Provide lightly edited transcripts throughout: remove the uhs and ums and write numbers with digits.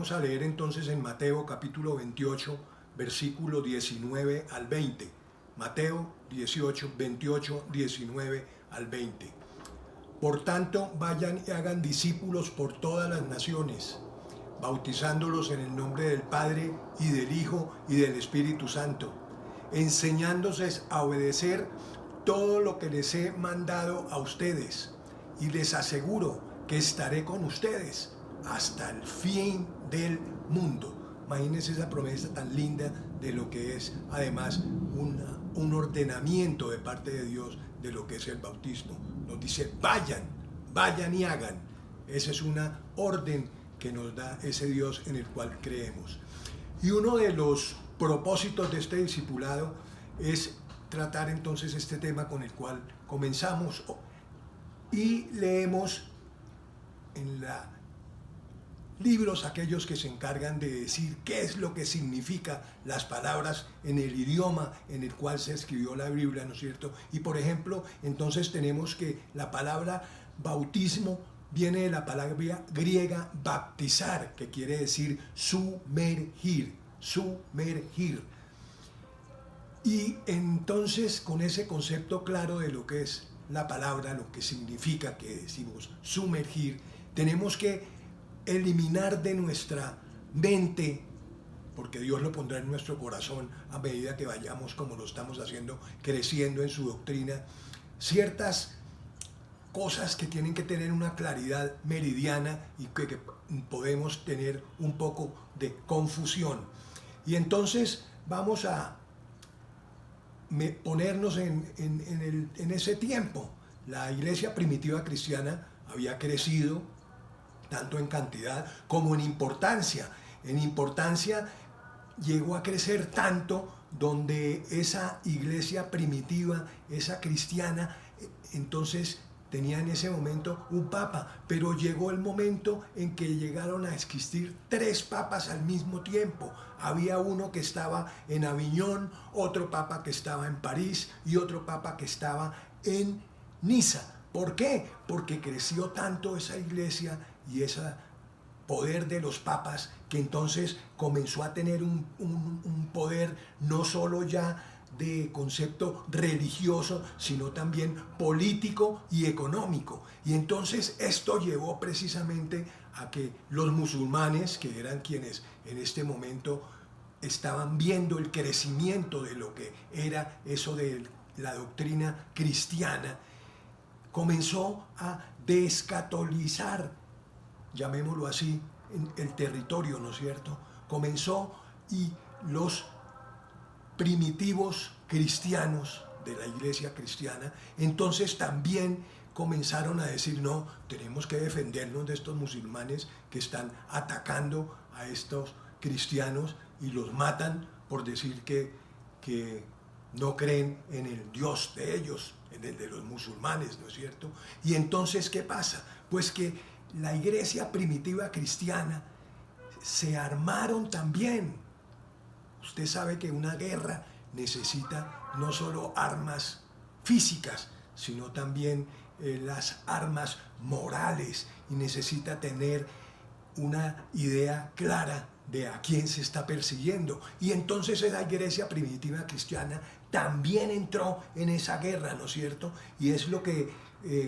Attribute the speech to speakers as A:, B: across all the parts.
A: vamos a leer entonces en Mateo capítulo 28, versículo 19 al 20. Mateo 18, 28, 19 al 20. Por tanto, vayan y hagan discípulos por todas las naciones, bautizándolos en el nombre del Padre y del Hijo y del Espíritu Santo, enseñándoles a obedecer todo lo que les he mandado a ustedes, y les aseguro que estaré con ustedes hasta el fin del mundo. Imagínense esa promesa tan linda de lo que es además un ordenamiento de parte de Dios de lo que es el bautismo. Nos dice vayan y hagan. Esa es una orden que nos da ese Dios en el cual creemos. Y uno de los propósitos de este discipulado es tratar entonces este tema con el cual comenzamos y leemos en libros aquellos que se encargan de decir qué es lo que significa las palabras en el idioma en el cual se escribió la Biblia, ¿no es cierto? Y por ejemplo, entonces tenemos que la palabra bautismo viene de la palabra griega baptizar, que quiere decir sumergir. Y entonces con ese concepto claro de lo que es la palabra, lo que significa que decimos sumergir, tenemos que eliminar de nuestra mente, porque Dios lo pondrá en nuestro corazón a medida que vayamos, como lo estamos haciendo, creciendo en su doctrina, ciertas cosas que tienen que tener una claridad meridiana y que podemos tener un poco de confusión. Y entonces vamos a ponernos en ese tiempo. La iglesia primitiva cristiana había crecido tanto en cantidad como en importancia. En importancia llegó a crecer tanto donde esa iglesia primitiva, esa cristiana, entonces tenía en ese momento un papa, pero llegó el momento en que llegaron a existir 3 papas al mismo tiempo. Había uno que estaba en Aviñón, otro papa que estaba en París y otro papa que estaba en Niza. ¿Por qué? Porque creció tanto esa iglesia y ese poder de los papas que entonces comenzó a tener un poder no solo ya de concepto religioso, sino también político y económico. Y entonces esto llevó precisamente a que los musulmanes, que eran quienes en este momento estaban viendo el crecimiento de lo que era eso de la doctrina cristiana, comenzó a descatolizar, llamémoslo así, el territorio, ¿no es cierto? Comenzó y los primitivos cristianos de la iglesia cristiana, entonces también comenzaron a decir, no, tenemos que defendernos de estos musulmanes que están atacando a estos cristianos y los matan por decir que no creen en el Dios de ellos, en el de los musulmanes, ¿no es cierto? Y entonces, ¿qué pasa? Pues que la iglesia primitiva cristiana se armaron también. Usted sabe que una guerra necesita no solo armas físicas, sino también las armas morales, y necesita tener una idea clara de a quién se está persiguiendo. Y entonces esa iglesia primitiva cristiana también entró en esa guerra, ¿no es cierto? Y es lo que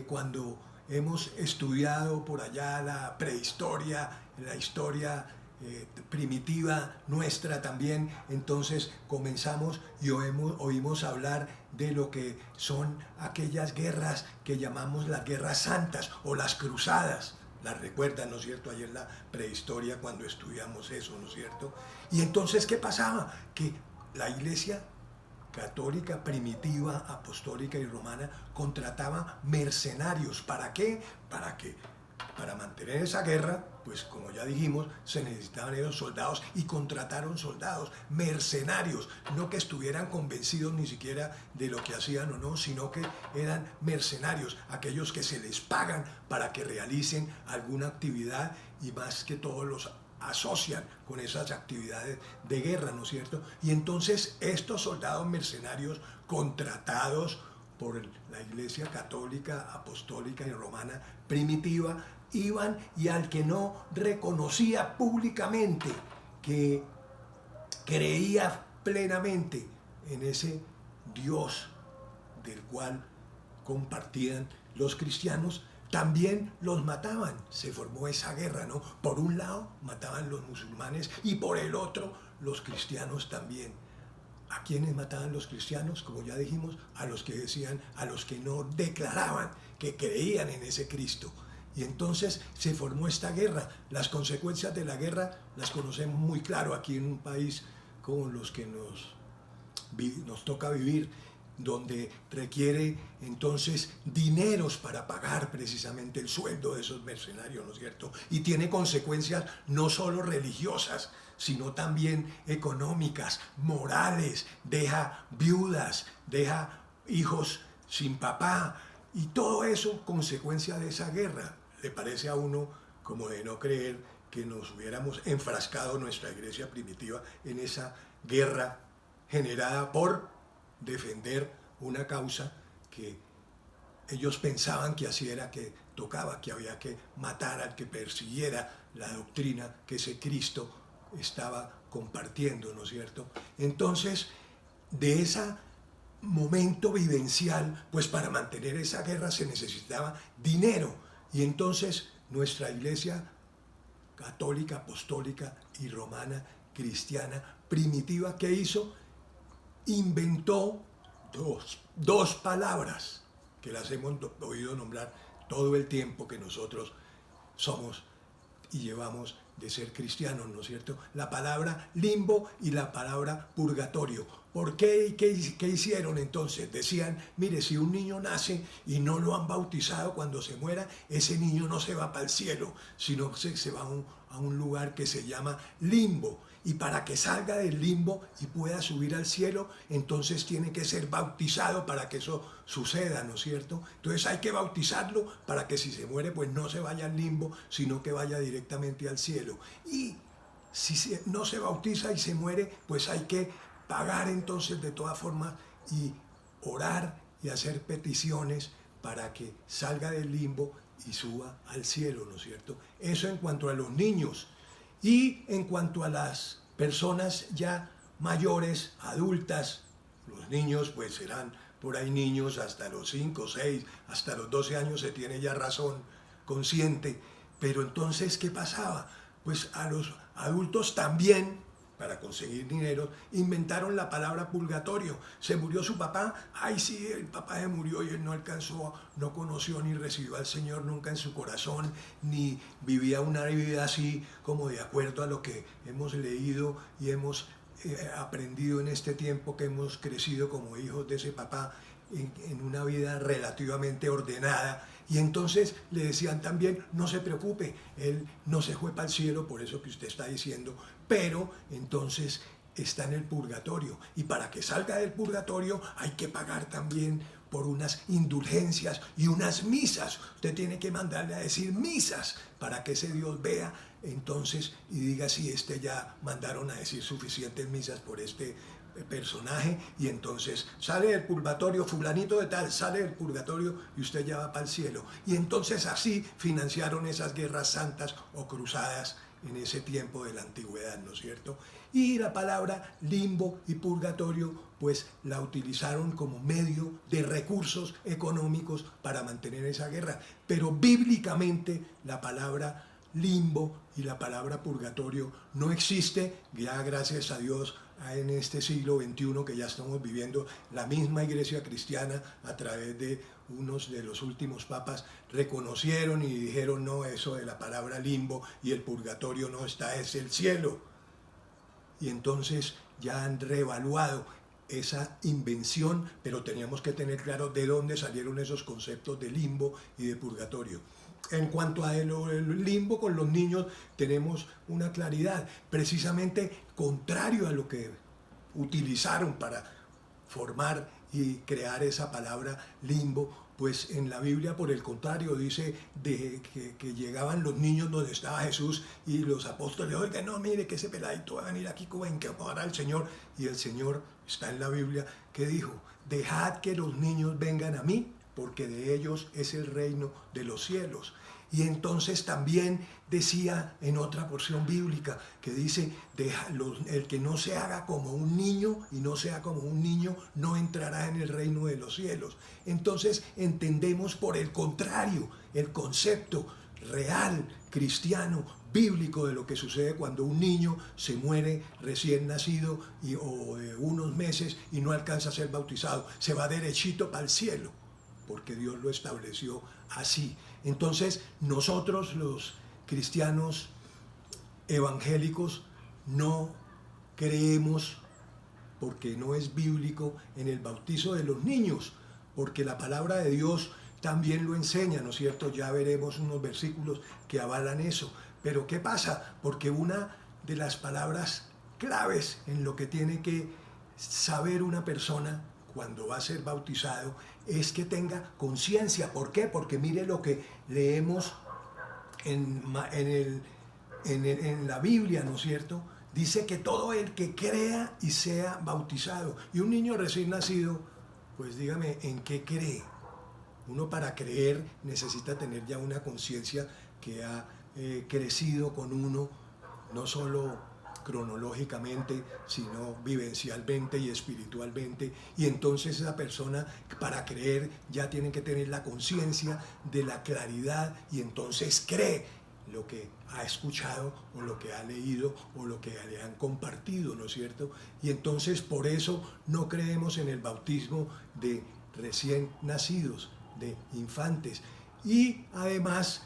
A: cuando hemos estudiado por allá la prehistoria, la historia primitiva nuestra también, entonces comenzamos y oímos hablar de lo que son aquellas guerras que llamamos las guerras santas o las cruzadas. Las recuerdan, ¿no es cierto? Ayer en la prehistoria cuando estudiamos eso, ¿no es cierto? Y entonces, ¿qué pasaba? Que la iglesia católica, primitiva, apostólica y romana contrataba mercenarios. ¿Para qué? Para mantener esa guerra, pues como ya dijimos, se necesitaban esos soldados y contrataron soldados, mercenarios, no que estuvieran convencidos ni siquiera de lo que hacían o no, sino que eran mercenarios, aquellos que se les pagan para que realicen alguna actividad y más que todo los asocian con esas actividades de guerra, ¿no es cierto? Y entonces estos soldados mercenarios contratados por la Iglesia católica, apostólica y romana primitiva, iban, y al que no reconocía públicamente que creía plenamente en ese Dios del cual compartían los cristianos, también los mataban. Se formó esa guerra, ¿no? Por un lado mataban los musulmanes y por el otro los cristianos también. ¿A quiénes mataban los cristianos? Como ya dijimos, a los que decían, a los que no declaraban que creían en ese Cristo. Y entonces se formó esta guerra. Las consecuencias de la guerra las conocemos muy claro aquí en un país como los que nos toca vivir, donde requiere entonces dineros para pagar precisamente el sueldo de esos mercenarios, ¿no es cierto? Y tiene consecuencias no solo religiosas, sino también económicas, morales, deja viudas, deja hijos sin papá, y todo eso consecuencia de esa guerra. ¿Le parece a uno como de no creer que nos hubiéramos enfrascado nuestra iglesia primitiva en esa guerra generada por defender una causa que ellos pensaban que así era que tocaba, que había que matar al que persiguiera la doctrina que ese Cristo estaba compartiendo, ¿no es cierto? Entonces, de ese momento vivencial, pues para mantener esa guerra se necesitaba dinero, y entonces nuestra iglesia católica, apostólica y romana, cristiana, primitiva, ¿qué hizo? Inventó dos palabras que las hemos oído nombrar todo el tiempo que nosotros somos y llevamos de ser cristianos, ¿no es cierto? La palabra limbo y la palabra purgatorio. ¿Por qué y qué hicieron entonces? Decían, mire, si un niño nace y no lo han bautizado, cuando se muera, ese niño no se va para el cielo, sino que se va a un lugar que se llama limbo. Y para que salga del limbo y pueda subir al cielo, entonces tiene que ser bautizado para que eso suceda, ¿no es cierto? Entonces hay que bautizarlo para que si se muere, pues no se vaya al limbo, sino que vaya directamente al cielo. Y si no se bautiza y se muere, pues hay que pagar entonces de todas formas y orar y hacer peticiones para que salga del limbo y suba al cielo, ¿no es cierto? Eso en cuanto a los niños. Y en cuanto a las personas ya mayores, adultas, los niños pues serán por ahí niños hasta los 5, 6, hasta los 12 años se tiene ya razón consciente. Pero entonces, ¿qué pasaba? Pues a los adultos también, para conseguir dinero, inventaron la palabra purgatorio. Se murió su papá, ay sí, el papá se murió y él no alcanzó, no conoció ni recibió al Señor nunca en su corazón, ni vivía una vida así como de acuerdo a lo que hemos leído y hemos aprendido en este tiempo que hemos crecido como hijos de ese papá en una vida relativamente ordenada. Y entonces le decían también, no se preocupe, él no se fue para el cielo, por eso que usted está diciendo, pero entonces está en el purgatorio. Y para que salga del purgatorio hay que pagar también por unas indulgencias y unas misas. Usted tiene que mandarle a decir misas para que ese Dios vea entonces y diga si ya mandaron a decir suficientes misas por este personaje, y entonces sale del purgatorio, fulanito de tal sale del purgatorio y usted ya va para el cielo. Y entonces así financiaron esas guerras santas o cruzadas en ese tiempo de la antigüedad, ¿no es cierto? Y la palabra limbo y purgatorio pues la utilizaron como medio de recursos económicos para mantener esa guerra, pero bíblicamente la palabra limbo y la palabra purgatorio no existe, ya gracias a Dios en este siglo XXI que ya estamos viviendo. La misma iglesia cristiana a través de unos de los últimos papas reconocieron y dijeron no, eso de la palabra limbo y el purgatorio no está, es el cielo. Y entonces ya han reevaluado esa invención, pero teníamos que tener claro de dónde salieron esos conceptos de limbo y de purgatorio. En cuanto a el limbo con los niños, tenemos una claridad, precisamente contrario a lo que utilizaron para formar y crear esa palabra limbo, pues en la Biblia, por el contrario, dice que llegaban los niños donde estaba Jesús y los apóstoles, oiga, no, mire que ese peladito va a venir aquí como a incomodar al Señor, y el Señor está en la Biblia, que dijo, dejad que los niños vengan a mí, porque de ellos es el reino de los cielos. Y entonces también decía en otra porción bíblica que dice, el que no se haga como un niño y no sea como un niño no entrará en el reino de los cielos. Entonces entendemos por el contrario el concepto real, cristiano, bíblico de lo que sucede cuando un niño se muere recién nacido o de unos meses y no alcanza a ser bautizado. Se va derechito para el cielo, porque Dios lo estableció así. Entonces nosotros los cristianos evangélicos no creemos, porque no es bíblico, en el bautizo de los niños, porque la palabra de Dios también lo enseña, ¿no es cierto? Ya veremos unos versículos que avalan eso. Pero ¿qué pasa? Porque una de las palabras claves en lo que tiene que saber una persona cuando va a ser bautizado es que tenga conciencia. ¿Por qué? Porque mire lo que leemos en la Biblia, ¿no es cierto? Dice que todo el que crea y sea bautizado. Y un niño recién nacido, pues dígame, ¿en qué cree? Uno para creer necesita tener ya una conciencia que ha crecido con uno, no solo cronológicamente, sino vivencialmente y espiritualmente. Y entonces esa persona, para creer, ya tiene que tener la conciencia de la claridad y entonces cree lo que ha escuchado o lo que ha leído o lo que le han compartido, ¿no es cierto? Y entonces por eso no creemos en el bautismo de recién nacidos, de infantes. Y además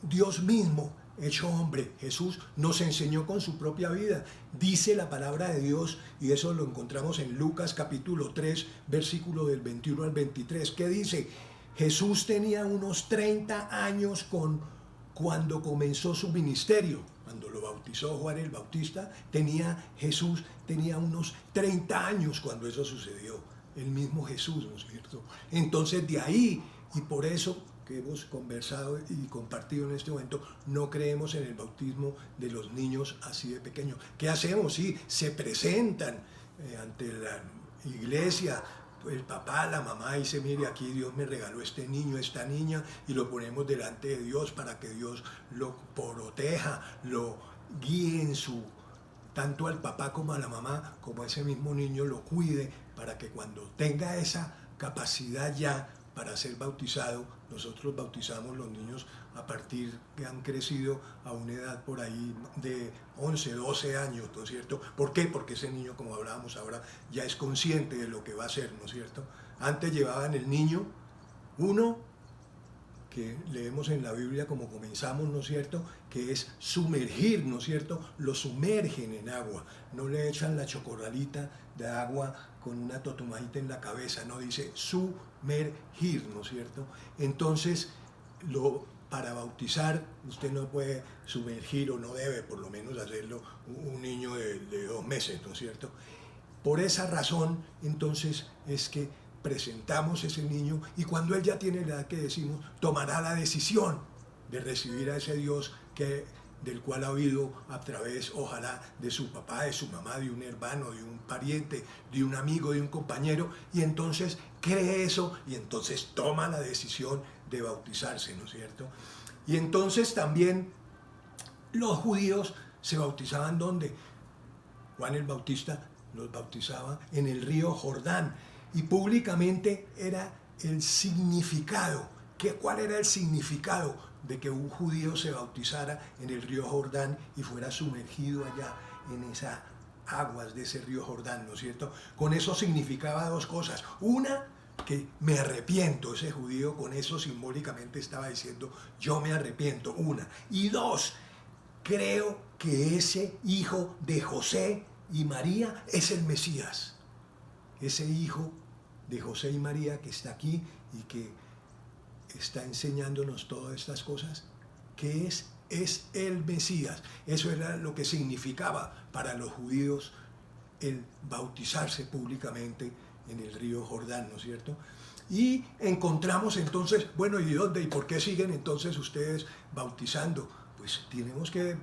A: Dios mismo, hecho hombre, Jesús, nos enseñó con su propia vida. Dice la palabra de Dios, y eso lo encontramos en Lucas capítulo 3, versículo del 21 al 23, que dice, Jesús tenía unos 30 años cuando comenzó su ministerio. Cuando lo bautizó Juan el Bautista, Jesús tenía unos 30 años cuando eso sucedió. El mismo Jesús, ¿no es cierto? Entonces de ahí, y por eso que hemos conversado y compartido en este momento, no creemos en el bautismo de los niños así de pequeños. ¿Qué hacemos? Sí, se presentan ante la iglesia, el papá, la mamá dice, mire, aquí Dios me regaló este niño, esta niña, y lo ponemos delante de Dios para que Dios lo proteja, lo guíe en tanto al papá como a la mamá, como a ese mismo niño lo cuide, para que cuando tenga esa capacidad ya para ser bautizado, nosotros bautizamos los niños a partir que han crecido a una edad por ahí de 11, 12 años, ¿no es cierto? ¿Por qué? Porque ese niño, como hablábamos ahora, ya es consciente de lo que va a hacer, ¿no es cierto? Antes llevaban el niño, uno que leemos en la Biblia como comenzamos, ¿no es cierto?, que es sumergir, ¿no es cierto?, lo sumergen en agua, no le echan la chocorralita de agua con una totumadita en la cabeza, no, dice sumergir, ¿no es cierto? Entonces, para bautizar, usted no puede sumergir o no debe por lo menos hacerlo un niño de 2 meses, ¿no es cierto? Por esa razón, entonces, es que presentamos ese niño y cuando él ya tiene la edad que decimos, tomará la decisión de recibir a ese Dios del cual ha oído a través, ojalá, de su papá, de su mamá, de un hermano, de un pariente, de un amigo, de un compañero, y entonces cree eso y entonces toma la decisión de bautizarse, ¿no es cierto? Y entonces también los judíos se bautizaban ¿dónde? Juan el Bautista los bautizaba en el río Jordán. Y públicamente era el significado. ¿Cuál era el significado de que un judío se bautizara en el río Jordán y fuera sumergido allá en esas aguas de ese río Jordán, ¿no es cierto? Con eso significaba 2 cosas. Una, que me arrepiento. Ese judío con eso simbólicamente estaba diciendo, yo me arrepiento. Una. Y 2, creo que ese hijo de José y María es el Mesías. Ese hijo de José y María que está aquí y que está enseñándonos todas estas cosas, que es el Mesías. Eso era lo que significaba para los judíos el bautizarse públicamente en el río Jordán, ¿no es cierto? Y encontramos entonces, bueno, ¿y dónde? ¿Y por qué siguen entonces ustedes bautizando? Pues tenemos que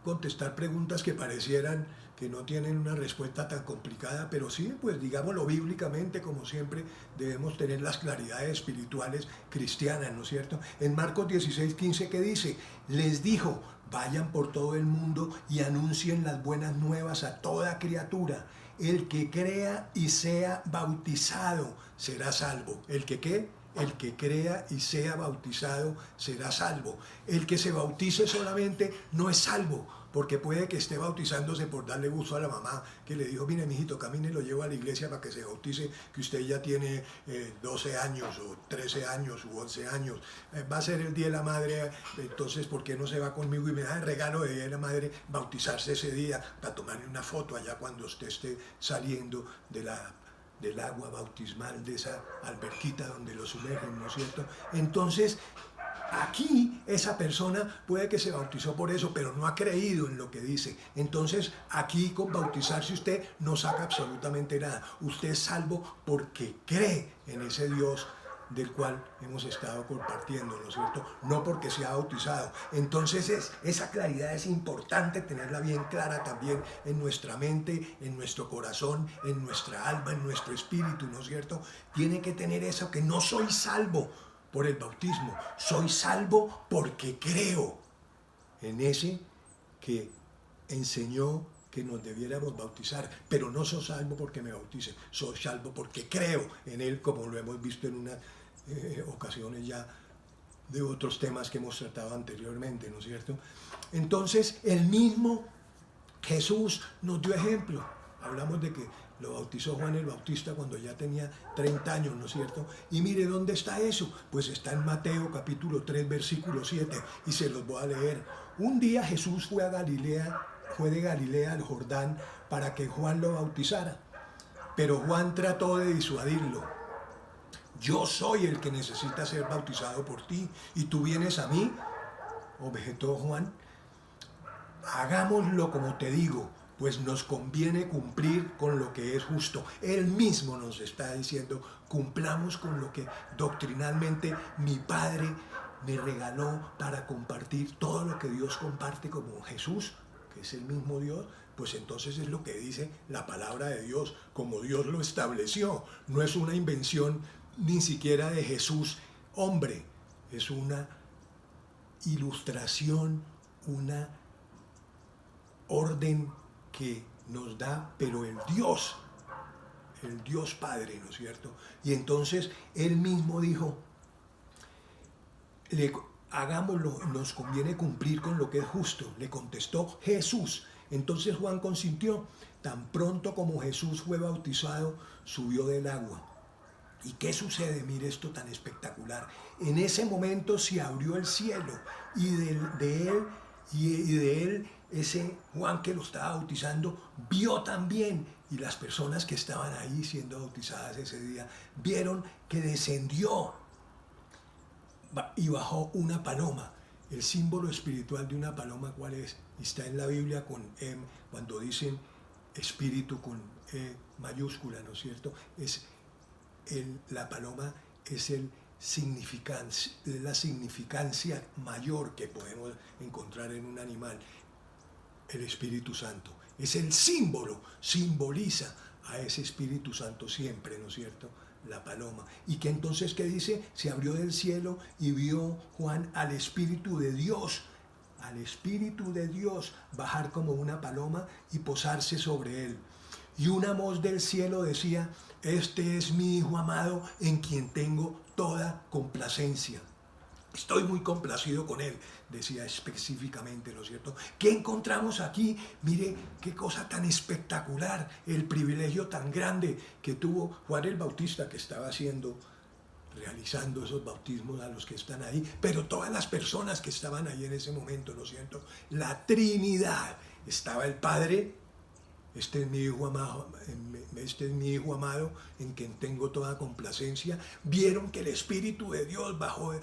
A: contestar preguntas que parecieran que no tienen una respuesta tan complicada, pero sí, pues digámoslo bíblicamente, como siempre, debemos tener las claridades espirituales cristianas, ¿no es cierto? En Marcos 16:15, ¿qué dice? Les dijo, vayan por todo el mundo y anuncien las buenas nuevas a toda criatura. El que crea y sea bautizado será salvo. ¿El que qué? El que crea y sea bautizado será salvo. El que se bautice solamente no es salvo, porque puede que esté bautizándose por darle gusto a la mamá, que le dijo, mire, mijito, camine, lo llevo a la iglesia para que se bautice, que usted ya tiene 12 años, o 13 años, u 11 años. Va a ser el Día de la Madre, entonces, ¿por qué no se va conmigo y me da el regalo de Día de la Madre bautizarse ese día, para tomarle una foto allá cuando usted esté saliendo del agua bautismal, de esa alberquita donde lo sumergen, ¿no es cierto? Entonces, aquí esa persona puede que se bautizó por eso, pero no ha creído en lo que dice. Entonces, aquí con bautizarse usted no saca absolutamente nada. Usted es salvo porque cree en ese Dios del cual hemos estado compartiendo, ¿no es cierto? No porque sea bautizado. Entonces esa claridad es importante tenerla bien clara también en nuestra mente, en nuestro corazón, en nuestra alma, en nuestro espíritu, ¿no es cierto? Tiene que tener eso, que no soy salvo por el bautismo, soy salvo porque creo en ese que enseñó que nos debiéramos bautizar, pero no soy salvo porque me bautice, soy salvo porque creo en él, como lo hemos visto en unas ocasiones ya de otros temas que hemos tratado anteriormente, ¿no es cierto? Entonces, el mismo Jesús nos dio ejemplo. Hablamos de que lo bautizó Juan el Bautista cuando ya tenía 30 años, ¿no es cierto? Y mire, ¿dónde está eso? Pues está en Mateo capítulo 3, versículo 7, y se los voy a leer. Un día Jesús fue de Galilea al Jordán para que Juan lo bautizara. Pero Juan trató de disuadirlo. Yo soy el que necesita ser bautizado por ti, y tú vienes a mí, objetó Juan. Hagámoslo como te digo, pues nos conviene cumplir con lo que es justo. Él mismo nos está diciendo, cumplamos con lo que doctrinalmente mi Padre me regaló para compartir todo lo que Dios comparte, como Jesús, que es el mismo Dios. Pues entonces es lo que dice la palabra de Dios, como Dios lo estableció. No es una invención ni siquiera de Jesús hombre, es una ilustración, una orden que nos da, pero el Dios Padre, ¿no es cierto? Y entonces él mismo dijo, hagámoslo, nos conviene cumplir con lo que es justo, le contestó Jesús. Entonces Juan consintió. Tan pronto como Jesús fue bautizado, subió del agua. ¿Y qué sucede? Mire esto tan espectacular. En ese momento se abrió el cielo y de él ese Juan que lo estaba bautizando vio también, y las personas que estaban ahí siendo bautizadas ese día vieron que descendió y bajó una paloma. El símbolo espiritual de una paloma, ¿cuál es? Está en la Biblia con cuando dicen espíritu con E mayúscula, ¿no es cierto? La paloma es la significancia mayor que podemos encontrar en un animal. El Espíritu Santo es el símbolo, simboliza a ese Espíritu Santo siempre, ¿no es cierto? La paloma. Y que entonces, ¿qué dice? Se abrió del cielo y vio Juan al Espíritu de Dios bajar como una paloma y posarse sobre él. Y una voz del cielo decía, este es mi Hijo amado en quien tengo toda complacencia. Estoy muy complacido con él, decía específicamente, ¿no es cierto? ¿Qué encontramos aquí? Mire qué cosa tan espectacular, el privilegio tan grande que tuvo Juan el Bautista, que estaba realizando esos bautismos a los que están ahí, pero todas las personas que estaban ahí en ese momento, ¿no es cierto? La Trinidad, estaba el Padre, este es mi Hijo amado en quien tengo toda complacencia. Vieron que el Espíritu de Dios bajó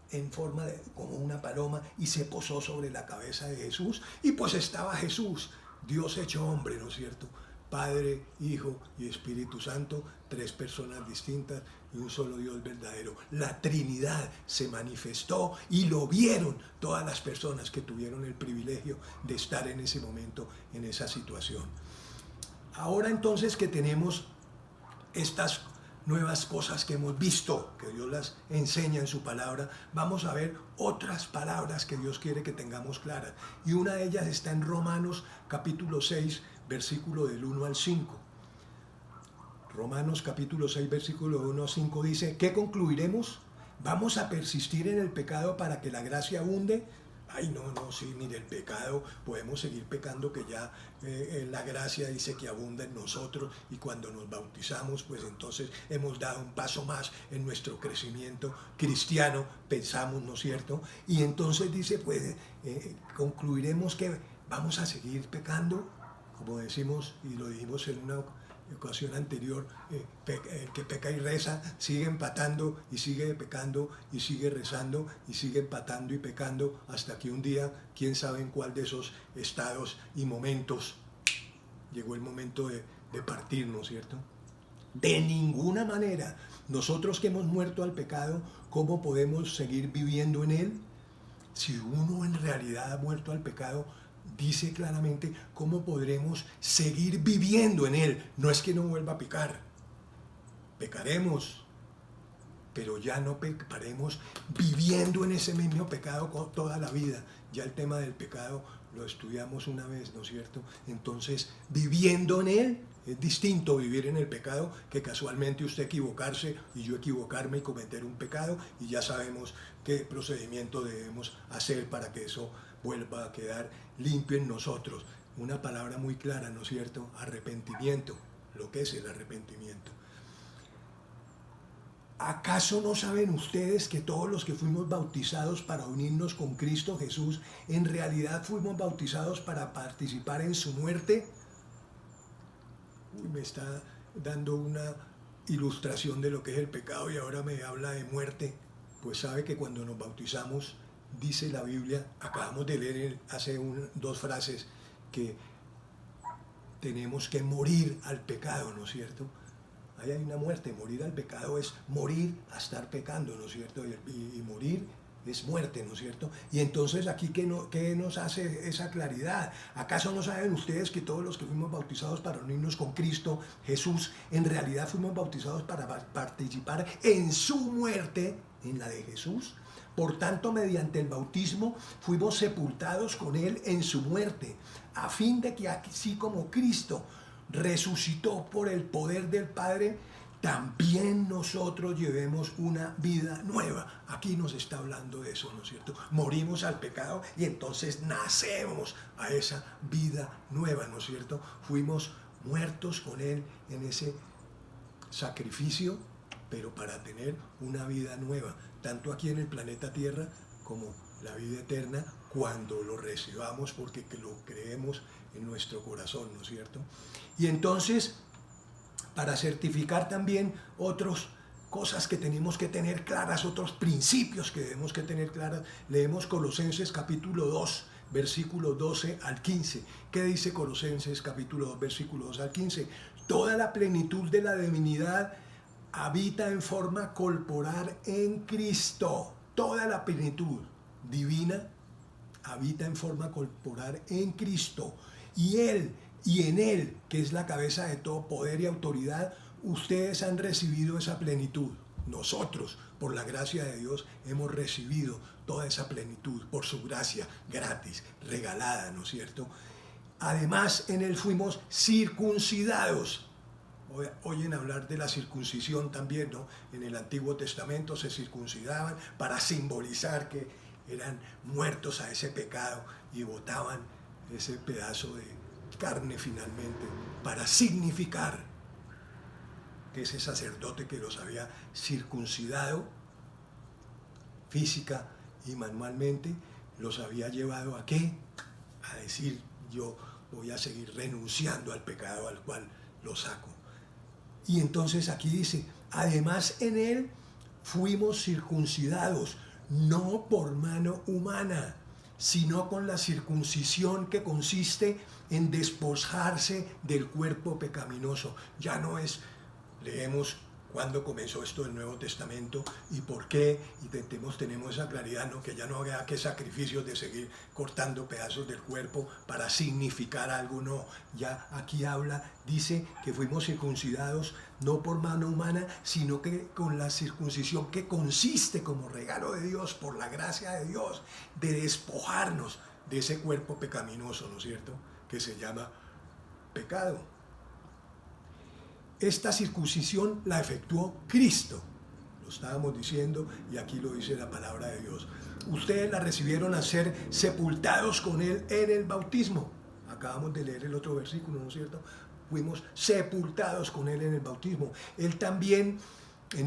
A: en forma como una paloma y se posó sobre la cabeza de Jesús, y pues estaba Jesús, Dios hecho hombre, ¿no es cierto? Padre, Hijo y Espíritu Santo, tres personas distintas y un solo Dios verdadero. La Trinidad se manifestó y lo vieron todas las personas que tuvieron el privilegio de estar en ese momento, en esa situación. Ahora entonces que tenemos estas nuevas cosas que hemos visto, que Dios las enseña en su palabra, vamos a ver otras palabras que Dios quiere que tengamos claras. Y una de ellas está en Romanos capítulo 6, versículo del 1 al 5. Romanos capítulo 6, versículo 1 al 5 dice: ¿qué concluiremos? ¿Vamos a persistir en el pecado para que la gracia abunde? Ay, no, sí, mire, el pecado, podemos seguir pecando, que ya la gracia dice que abunda en nosotros, y cuando nos bautizamos, pues entonces hemos dado un paso más en nuestro crecimiento cristiano, pensamos, ¿no es cierto? Y entonces dice, pues concluiremos que vamos a seguir pecando, como decimos y lo dijimos en una ocasión anterior, el que peca y reza sigue empatando y sigue pecando y sigue rezando y sigue empatando y pecando, hasta que un día, quién sabe en cuál de esos estados y momentos, llegó el momento de partir, ¿no es cierto? De ninguna manera. Nosotros que hemos muerto al pecado, ¿cómo podemos seguir viviendo en él? Si uno en realidad ha muerto al pecado, dice claramente cómo podremos seguir viviendo en él. No es que no vuelva a pecar, pecaremos, pero ya no pecaremos viviendo en ese mismo pecado toda la vida. Ya el tema del pecado lo estudiamos una vez, ¿no es cierto? Entonces, viviendo en él es distinto vivir en el pecado que casualmente usted equivocarse y yo equivocarme y cometer un pecado, y ya sabemos qué procedimiento debemos hacer para que eso vuelva a quedar limpio en nosotros. Una palabra muy clara, ¿no es cierto? Arrepentimiento, lo que es el arrepentimiento. ¿Acaso no saben ustedes que todos los que fuimos bautizados para unirnos con Cristo Jesús, en realidad fuimos bautizados para participar en su muerte? Me está dando una ilustración de lo que es el pecado y ahora me habla de muerte. Pues sabe que cuando nos bautizamos, dice la Biblia, acabamos de leer hace dos frases, que tenemos que morir al pecado, ¿no es cierto? Ahí hay una muerte. Morir al pecado es morir a estar pecando, ¿no es cierto? Y morir es muerte, ¿no es cierto? Y entonces aquí, ¿qué nos hace esa claridad? ¿Acaso no saben ustedes que todos los que fuimos bautizados para unirnos con Cristo Jesús, en realidad fuimos bautizados para participar en su muerte, en la de Jesús? Por tanto, mediante el bautismo fuimos sepultados con él en su muerte, a fin de que así como Cristo resucitó por el poder del Padre, también nosotros llevemos una vida nueva. Aquí nos está hablando de eso, ¿no es cierto? Morimos al pecado y entonces nacemos a esa vida nueva, ¿no es cierto? Fuimos muertos con él en ese sacrificio, pero para tener una vida nueva, tanto aquí en el planeta Tierra como la vida eterna, cuando lo recibamos, porque lo creemos en nuestro corazón, ¿no es cierto? Y entonces, para certificar también otras cosas que tenemos que tener claras, otros principios que debemos que tener claras, leemos Colosenses capítulo 2, versículo 12 al 15. ¿Qué dice Colosenses capítulo 2, versículo 2 al 15? Toda la plenitud de la divinidad habita en forma corporal en Cristo. Toda la plenitud divina habita en forma corporal en Cristo. Y en Él, que es la cabeza de todo poder y autoridad, ustedes han recibido esa plenitud. Nosotros, por la gracia de Dios, hemos recibido toda esa plenitud, por su gracia, gratis, regalada, ¿no es cierto? Además, en Él fuimos circuncidados. Oyen hablar de la circuncisión también, ¿no? En el Antiguo Testamento se circuncidaban para simbolizar que eran muertos a ese pecado y botaban ese pedazo de carne finalmente para significar que ese sacerdote que los había circuncidado física y manualmente los había llevado ¿a qué? A decir, yo voy a seguir renunciando al pecado al cual lo saco. Y entonces aquí dice, además en él fuimos circuncidados, no por mano humana. sino con la circuncisión que consiste en despojarse del cuerpo pecaminoso. Ya no es, leemos cuándo comenzó esto del Nuevo Testamento y por qué, y tenemos esa claridad, ¿no? Que ya no habrá que sacrificios de seguir cortando pedazos del cuerpo para significar algo, no. Ya aquí habla, dice que fuimos circuncidados no por mano humana, sino que con la circuncisión que consiste como regalo de Dios, por la gracia de Dios, de despojarnos de ese cuerpo pecaminoso, ¿no es cierto?, que se llama pecado. Esta circuncisión la efectuó Cristo, lo estábamos diciendo y aquí lo dice la palabra de Dios. Ustedes la recibieron a ser sepultados con Él en el bautismo. Acabamos de leer el otro versículo, ¿no es cierto? Fuimos sepultados con Él en el bautismo. En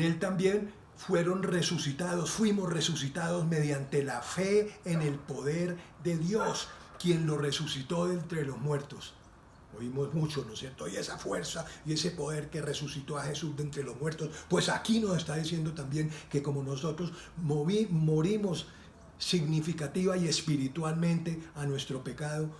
A: Él también fueron resucitados, fuimos resucitados mediante la fe en el poder de Dios, quien lo resucitó de entre los muertos. Oímos mucho, ¿no es cierto? Y esa fuerza y ese poder que resucitó a Jesús de entre los muertos, pues aquí nos está diciendo también que como nosotros morimos significativa y espiritualmente a nuestro pecado,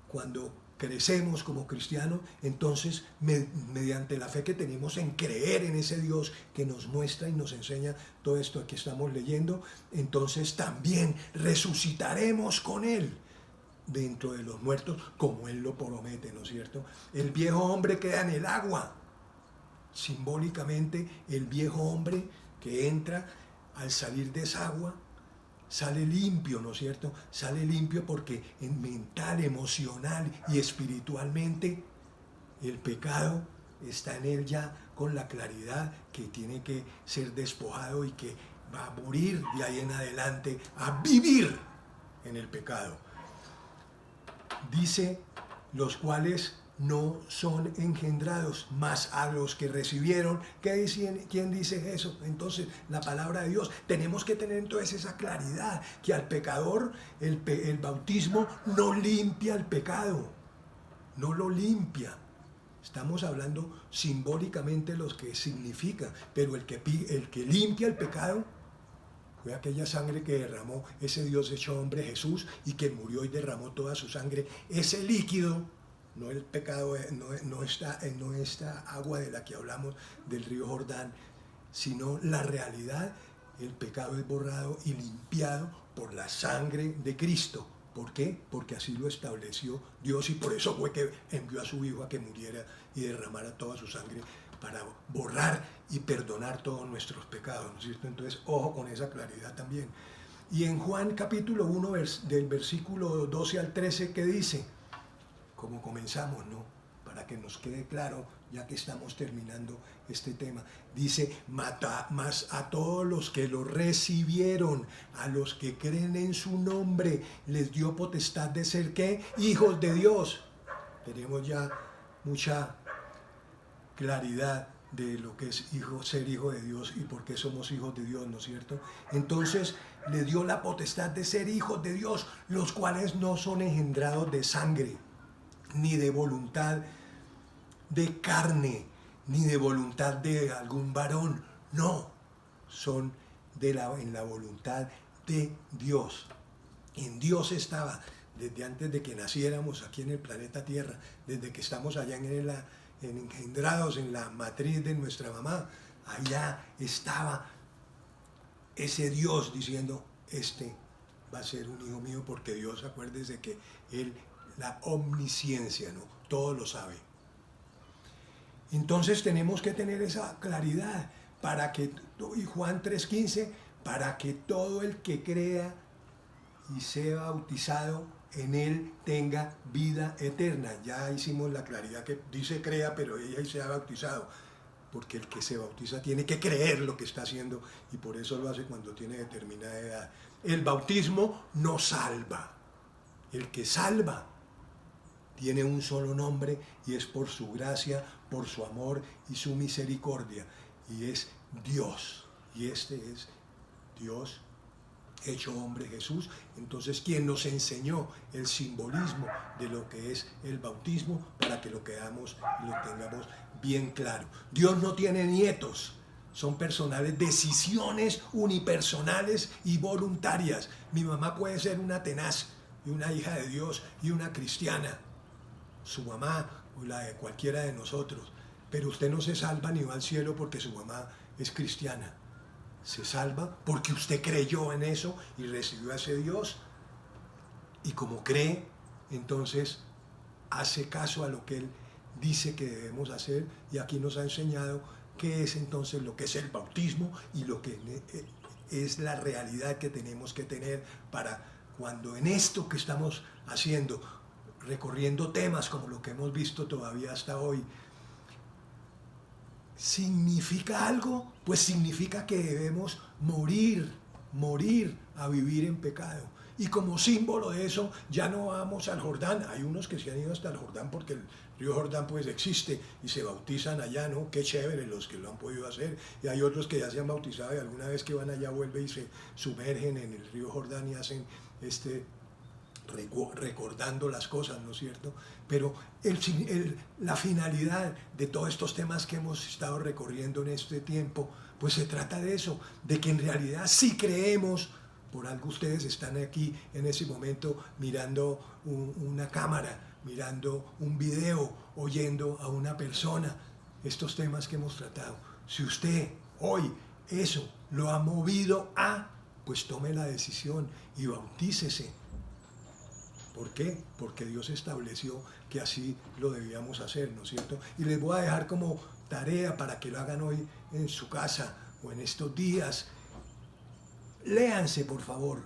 A: cuando crecemos como cristianos, entonces mediante la fe que tenemos en creer en ese Dios que nos muestra y nos enseña todo esto que estamos leyendo, entonces también resucitaremos con Él dentro de los muertos, como Él lo promete, ¿no es cierto? El viejo hombre queda en el agua. Simbólicamente, el viejo hombre que entra al salir de esa agua, sale limpio, ¿no es cierto? Sale limpio porque en mental, emocional y espiritualmente el pecado está en él ya con la claridad que tiene que ser despojado y que va a morir de ahí en adelante a vivir en el pecado. Dice, los cuales no son engendrados, mas a los que recibieron. ¿Quién dice eso? Entonces, la palabra de Dios. Tenemos que tener entonces esa claridad, que al pecador el bautismo no limpia el pecado, no lo limpia. Estamos hablando simbólicamente de lo que significa, pero el que limpia el pecado fue aquella sangre que derramó ese Dios hecho hombre, Jesús, y que murió y derramó toda su sangre. Ese líquido, no el pecado, no esta agua de la que hablamos del río Jordán, sino la realidad. El pecado es borrado y limpiado por la sangre de Cristo. ¿Por qué? Porque así lo estableció Dios y por eso fue que envió a su Hijo a que muriera y derramara toda su sangre para borrar y perdonar todos nuestros pecados, ¿no es cierto? Entonces, ojo con esa claridad también. Y en Juan capítulo 1, del versículo 12 al 13, ¿qué dice? Como comenzamos, ¿no? Para que nos quede claro, ya que estamos terminando este tema. Dice, mas a todos los que lo recibieron, a los que creen en su nombre, les dio potestad de ser, ¿qué? Hijos de Dios. Tenemos ya mucha claridad de lo que es ser hijo de Dios y por qué somos hijos de Dios, ¿no es cierto? Entonces le dio la potestad de ser hijos de Dios, los cuales no son engendrados de sangre, ni de voluntad de carne, ni de voluntad de algún varón, no, son en la voluntad de Dios. En Dios estaba desde antes de que naciéramos aquí en el planeta Tierra, desde que estamos allá engendrados en la matriz de nuestra mamá, allá estaba ese Dios diciendo, este va a ser un hijo mío, porque Dios, acuérdese que Él, la omnisciencia, ¿no? Todo lo sabe. Entonces tenemos que tener esa claridad para que, y Juan 3:15, para que todo el que crea y sea bautizado en Él tenga vida eterna. Ya hicimos la claridad que dice crea, pero ella se ha bautizado, porque el que se bautiza tiene que creer lo que está haciendo y por eso lo hace cuando tiene determinada edad. El bautismo no salva. El que salva tiene un solo nombre y es por su gracia, por su amor y su misericordia, y es Dios. Y este es Dios hecho hombre, Jesús. Entonces, quien nos enseñó el simbolismo de lo que es el bautismo para que lo quedamos y lo tengamos bien claro. Dios no tiene nietos, son personales, decisiones unipersonales y voluntarias. Mi mamá puede ser una tenaz y una hija de Dios y una cristiana, su mamá o la de cualquiera de nosotros, pero usted no se salva ni va al cielo porque su mamá es cristiana. Se salva porque usted creyó en eso y recibió a ese Dios, y como cree, entonces hace caso a lo que Él dice que debemos hacer, y aquí nos ha enseñado qué es entonces lo que es el bautismo y lo que es la realidad que tenemos que tener para cuando en esto que estamos haciendo, recorriendo temas como lo que hemos visto todavía hasta hoy, ¿significa algo? Pues significa que debemos morir a vivir en pecado. Y como símbolo de eso, ya no vamos al Jordán. Hay unos que se han ido hasta el Jordán porque el río Jordán pues existe y se bautizan allá, ¿no? Qué chévere los que lo han podido hacer. Y hay otros que ya se han bautizado y alguna vez que van allá vuelven y se sumergen en el río Jordán y hacen recordando las cosas, ¿no es cierto? Pero la finalidad de todos estos temas que hemos estado recorriendo en este tiempo, pues se trata de eso, de que en realidad sí creemos. Por algo ustedes están aquí en ese momento mirando una cámara, mirando un video, oyendo a una persona, estos temas que hemos tratado. Si usted hoy eso lo ha movido pues tome la decisión y bautícese. ¿Por qué? Porque Dios estableció que así lo debíamos hacer, ¿no es cierto? Y les voy a dejar como tarea para que lo hagan hoy en su casa o en estos días. Léanse, por favor,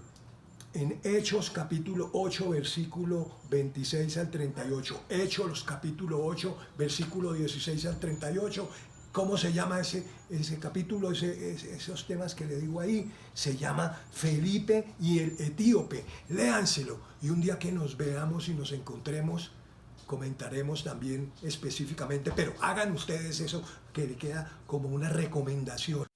A: en Hechos capítulo 8, versículo 26 al 38. Hechos capítulo 8, versículo 16 al 38. ¿Cómo se llama ese capítulo? Esos temas que le digo ahí, se llama Felipe y el etíope. Léanselo y un día que nos veamos y nos encontremos, comentaremos también específicamente, pero hagan ustedes eso que le queda como una recomendación.